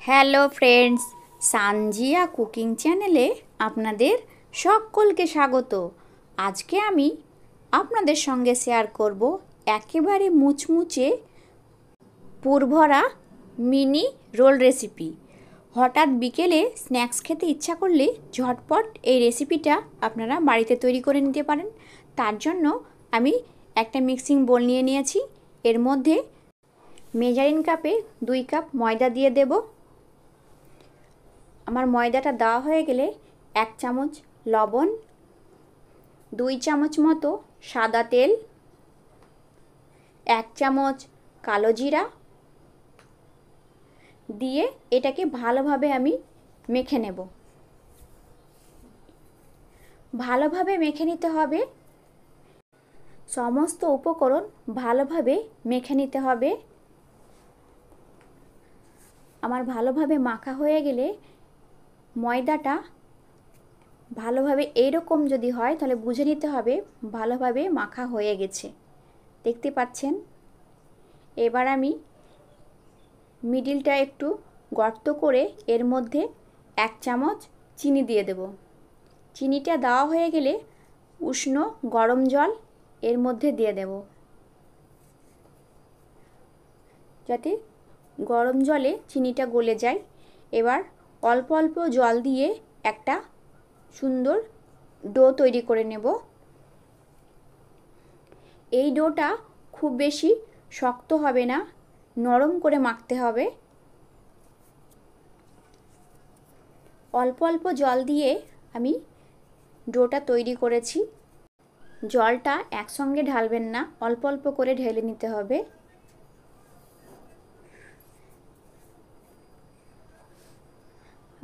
Hello friends, Sanjia cooking চ্যানেলে আপনাদের সকলকে স্বাগত। আজকে আমি আপনাদের সঙ্গে শেয়ার করব একেবারে মুচমুচে পুরভরা মিনি রোল রেসিপি। হঠাৎ বিকেলে স্ন্যাক্স খেতে ইচ্ছা করলে ঝটপট এই রেসিপিটা আপনারা বাড়িতে তৈরি করে নিতে পারেন। তার জন্য আমি একটা মিক্সিং বোল নিয়ে নিয়েছি। এর মধ্যে মেজারিং কাপে 2 কাপ ময়দা দিয়ে দেব। আমার ময়দাটা দেওয়া হয়ে গেলে 1 চামচ লবণ, 2 চামচ মতো সাদা তেল, 1 চামচ কালো জিরা দিয়ে এটাকে ভালোভাবে আমি মেখে নেব। ভালোভাবে মেখে নিতে হবে, সমস্ত উপকরণ ভালোভাবে মেখে নিতে হবে। আমার ভালোভাবে মাখা হয়ে গেলে ময়দাটা ভালোভাবে এইরকম যদি হয় তাহলে বুঝে নিতে হবে ভালোভাবে মাখা হয়ে গেছে। দেখতে পাচ্ছেন। এবার আমি মিডিলটা একটু গর্ত করে এর মধ্যে 1 চামচ চিনি দিয়ে দেব। চিনিটা দেওয়া হয়ে গেলে উষ্ণ গরম জল এর মধ্যে দিয়ে দেব, যাতে গরম জলে চিনিটা গলে যায়। এবার অল্প অল্প জল দিয়ে একটা সুন্দর ডো তৈরি করে নেব। এই ডোটা খুব বেশি শক্ত হবে না, নরম করে মাখতে হবে। অল্প অল্প জল দিয়ে আমি ডোটা তৈরি করেছি। জলটা একসঙ্গে ঢালবেন না, অল্প অল্প করে ঢেলে নিতে হবে।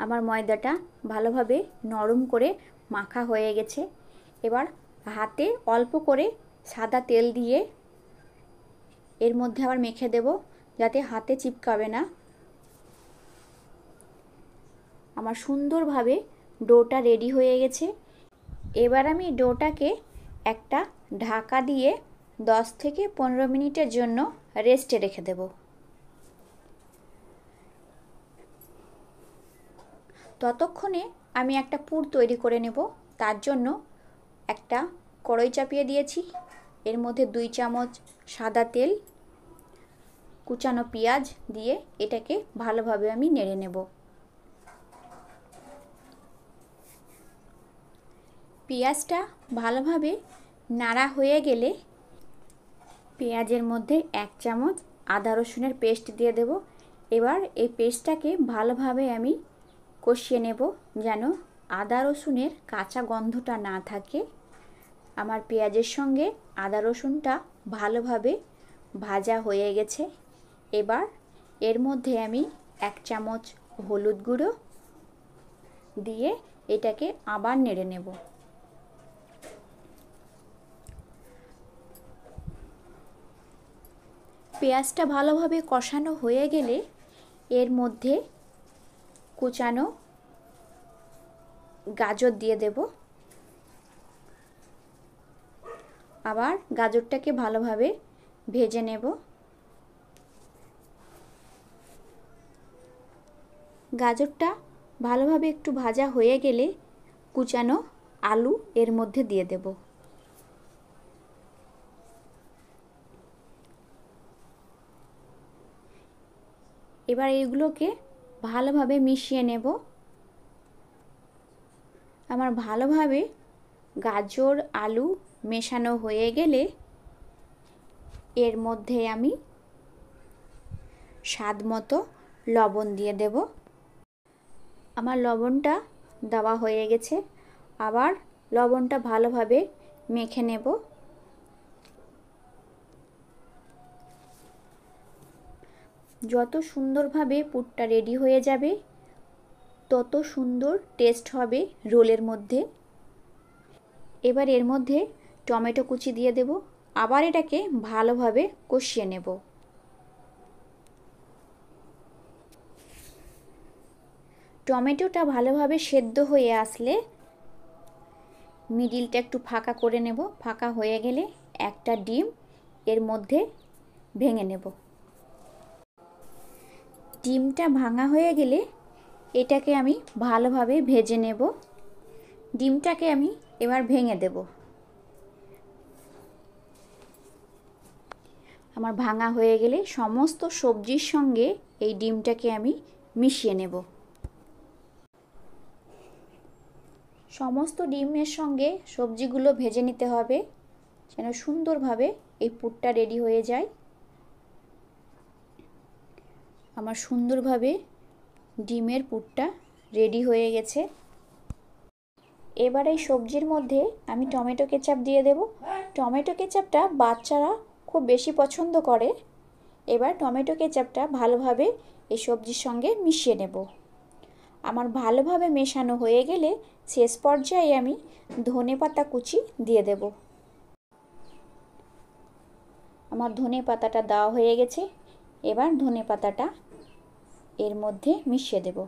আমার ময়দাটা ভালোভাবে নরম করে মাখা হয়ে গেছে। এবার হাতে অল্প করে সাদা তেল দিয়ে এর মধ্যে আবার মেখে দেব, যাতে হাতে চিপকাবে না। আমার সুন্দরভাবে ডোটা রেডি হয়ে গেছে। এবার আমি ডোটাকে একটা ঢাকা দিয়ে 10 থেকে 15 মিনিটের জন্য রেস্টে রেখে দেব। ততক্ষণে আমি একটা পুর তৈরি করে নেব। তার জন্য একটা কড়াই চাপিয়ে দিয়েছি। এর মধ্যে 2 চামচ সাদা তেল, কুচানো পেঁয়াজ দিয়ে এটাকে ভালোভাবে আমি নেড়ে নেব। পেঁয়াজটা ভালোভাবে নাড়া হয়ে গেলে পেঁয়াজের মধ্যে 1 চামচ আদা রসুনের পেস্ট দিয়ে দেব। এবার এই পেস্টটাকে ভালোভাবে আমি কষিয়ে নেব, যেন আদা রসুনের কাঁচা গন্ধটা না থাকে। আমার পেঁয়াজের সঙ্গে আদা রসুনটা ভালোভাবে ভাজা হয়ে গেছে। এবার এর মধ্যে আমি 1 চামচ হলুদ গুঁড়ো দিয়ে এটাকে আবার নেড়ে নেব। পেঁয়াজটা ভালোভাবে কষানো হয়ে গেলে এর মধ্যে কুচানো গাজর দিয়ে দেব। আবার গাজরটাকে ভালোভাবে ভেজে নেব। গাজরটা ভালোভাবে একটু ভাজা হয়ে গেলে কুচানো আলু এর মধ্যে দিয়ে দেব। এবার এগুলোকে ভালোভাবে মিশিয়ে নেব। আমার ভালোভাবে গাজর আলু মেশানো হয়ে গেলে এর মধ্যে আমি স্বাদ মতো লবণ দিয়ে দেব। আমার লবণটা দেওয়া হয়ে গেছে। আবার লবণটা ভালোভাবে মেখে নেব। যত সুন্দরভাবে পুরটা রেডি হয়ে যাবে তত সুন্দর টেস্ট হবে রোলের মধ্যে। এবার এর মধ্যে টমেটো কুচি দিয়ে দেব। আবার এটাকে ভালোভাবে কষিয়ে নেব। টমেটোটা ভালোভাবে সেদ্ধ হয়ে আসলে মিডিলটা একটু ফাঁকা করে নেব। ফাঁকা হয়ে গেলে একটা ডিম এর মধ্যে ভেঙে নেব। ডিমটা ভাঙা হয়ে গেলে এটাকে আমি ভালোভাবে ভেজে নেব। ডিমটাকে আমি এবার ভেঙে দেব। আমার ভাঙা হয়ে গেলে সমস্ত সবজির সঙ্গে এই ডিমটাকে আমি মিশিয়ে নেব। সমস্ত ডিমের সঙ্গে সবজিগুলো ভেজে নিতে হবে যেন সুন্দরভাবে এই পুরটা রেডি হয়ে যায়। আমার সুন্দরভাবে ডিমের পুরটা রেডি হয়ে গেছে। এবার এই সবজির মধ্যে আমি টমেটো কেচাপ দিয়ে দেব। টমেটো কেচাপটা বাচ্চারা খুব বেশি পছন্দ করে। এবার টমেটো কেচাপটা ভালোভাবে এই সবজির সঙ্গে মিশিয়ে নেব। আমার ভালোভাবে মেশানো হয়ে গেলে শেষ পর্যায়ে আমি ধনেপাতা কুচি দিয়ে দেব। আমার ধনেপাতাটা দেওয়া হয়ে গেছে। এবার ধনেপাতাটা এর মধ্যে মিশিয়ে দেব।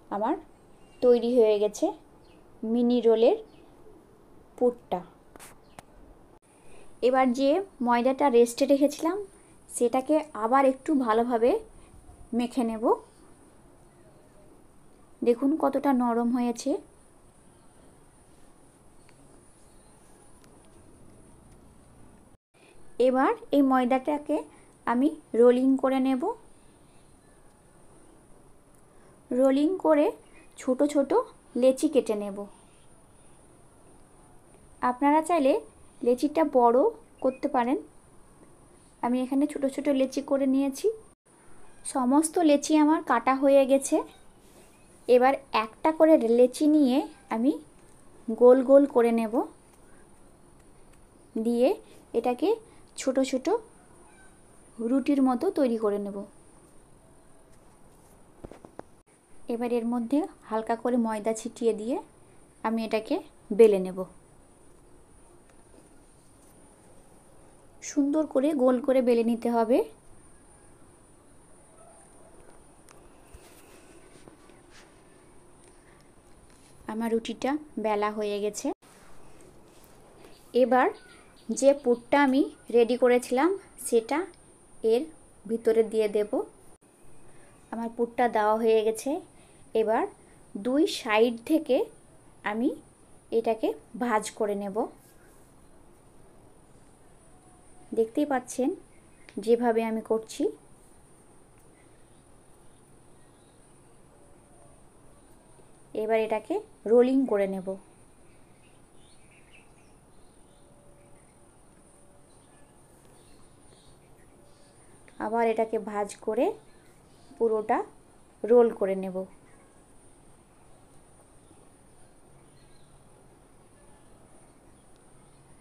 আমার তৈরি হয়ে গেছে মিনি রোলের পুরটা। এবার যে ময়দাটা রেস্টে রেখেছিলাম সেটাকে আবার একটু ভালোভাবে মেখে নেব। দেখুন কতটা নরম হয়েছে। এবার এই ময়দাটাকে আমি রোলিং করে নেব। রোলিং করে ছোট ছোট লেচি কেটে নেব। আপনারা চাইলে লেচিটা বড় করতে পারেন। আমি এখানে ছোট ছোট লেচি করে নিয়েছি। সমস্ত লেচি আমার কাটা হয়ে গেছে। এবার একটা করে লেচি নিয়ে আমি গোল গোল করে নেব। দিয়ে এটাকে ছোট ছোট রুটির মতো তৈরি করে নেব। এবার এর মধ্যে হালকা করে ময়দা ছিটিয়ে দিয়ে আমি এটাকে বেলে নেব। সুন্দর করে গোল করে বেলে নিতে হবে। আমার রুটিটা বেলা হয়ে গেছে। এবার যে পুরটা আমি রেডি করেছিলাম সেটা এর ভিতরে দিয়ে দেব। আমার পুরটা দেওয়া হয়ে গেছে। এবার দুই সাইড থেকে আমি এটাকে ভাঁজ করে নেব। দেখতেই পাচ্ছেন যেভাবে আমি করছি। এবার এটাকে রোলিং করে নেব। আবার এটাকে ভাঁজ করে পুরোটা রোল করে নেব।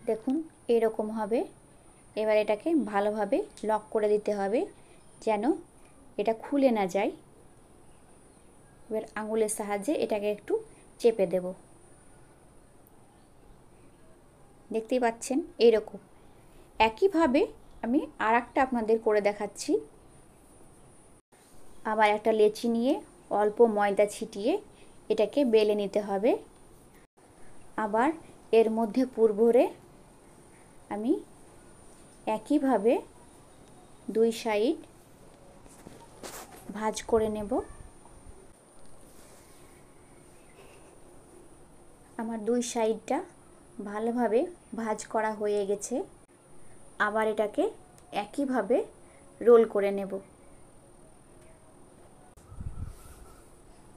দেখুন এরকম হবে। এবার এটাকে ভালোভাবে লক করে দিতে হবে যেন এটা খুলে না যায়। এবার আঙুলের সাহায্যে এটাকে একটু চেপে দেব। দেখতেই পাচ্ছেন এরকম। একইভাবে আমি আরেকটা আপনাদের করে দেখাচ্ছি। আবার একটা লেচি নিয়ে অল্প ময়দা ছিটিয়ে এটাকে বেলে নিতে হবে। আবার এর মধ্যে পুর ভরে আমি একইভাবে দুই সাইড ভাঁজ করে নেব। আমার দুই সাইডটা ভালোভাবে ভাঁজ করা হয়ে গেছে। আবার এটাকে একইভাবে রোল করে নেব।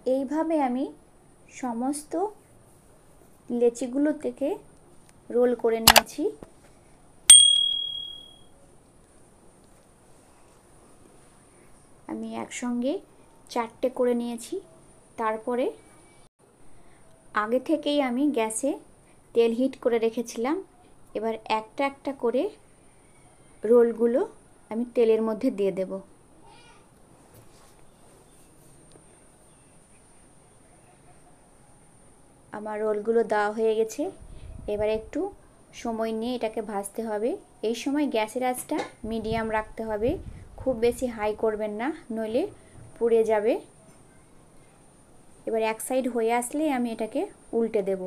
এইভাবে আমি সমস্ত লেচিগুলো থেকে রোল করে নিয়েছি। আমি একসঙ্গে 4টে করে নিয়েছি। তারপরে আগে থেকেই আমি গ্যাসে তেল হিট করে রেখেছিলাম। এবার একটা একটা করে রোলগুলো আমি তেলের মধ্যে দিয়ে দেব। আমার রোলগুলো দেওয়া হয়ে গেছে। এবার একটু সময় নিয়ে এটাকে ভাজতে হবে। এই সময় গ্যাসের আঁচটা মিডিয়াম রাখতে হবে, খুব বেশি হাই করবেন না, নইলে পুড়ে যাবে। এবার এক সাইড হয়ে আসলে আমি এটাকে উল্টে দেব।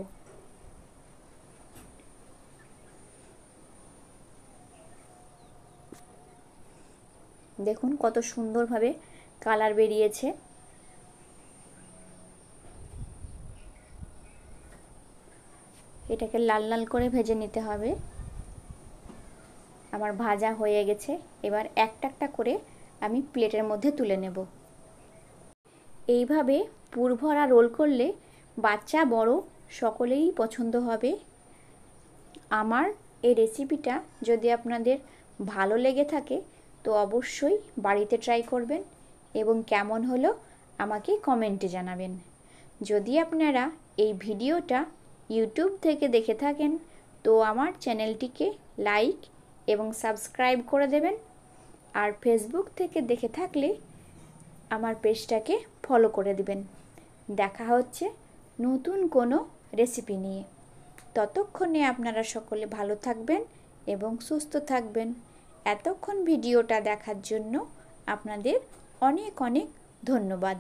দেখুন কত সুন্দরভাবে কালার বেরিয়েছে। এটাকে লাল লাল করে ভেজে নিতে হবে। আমার ভাজা হয়ে গেছে। এবার একটা একটা করে আমি প্লেটের মধ্যে তুলে নেব। এইভাবে পুর ভরা রোল করলে বাচ্চা বড় সকলেই পছন্দ হবে। আমার এই রেসিপিটা যদি আপনাদের ভালো লেগে থাকে তো অবশ্যই বাড়িতে ট্রাই করবেন এবং কেমন হলো আমাকে কমেন্টে জানাবেন। যদি আপনারা এই ভিডিওটা ইউটিউব থেকে দেখে থাকেন তো আমার চ্যানেলটিকে লাইক এবং সাবস্ক্রাইব করে দেবেন। আর ফেসবুক থেকে দেখে থাকলে আমার পেজটাকে ফলো করে দিবেন। দেখা হচ্ছে নতুন কোনো রেসিপি নিয়ে। ততক্ষণে আপনারা সকলে ভালো থাকবেন এবং সুস্থ থাকবেন। এতক্ষণ ভিডিওটা দেখার জন্য আপনাদের অনেক অনেক ধন্যবাদ।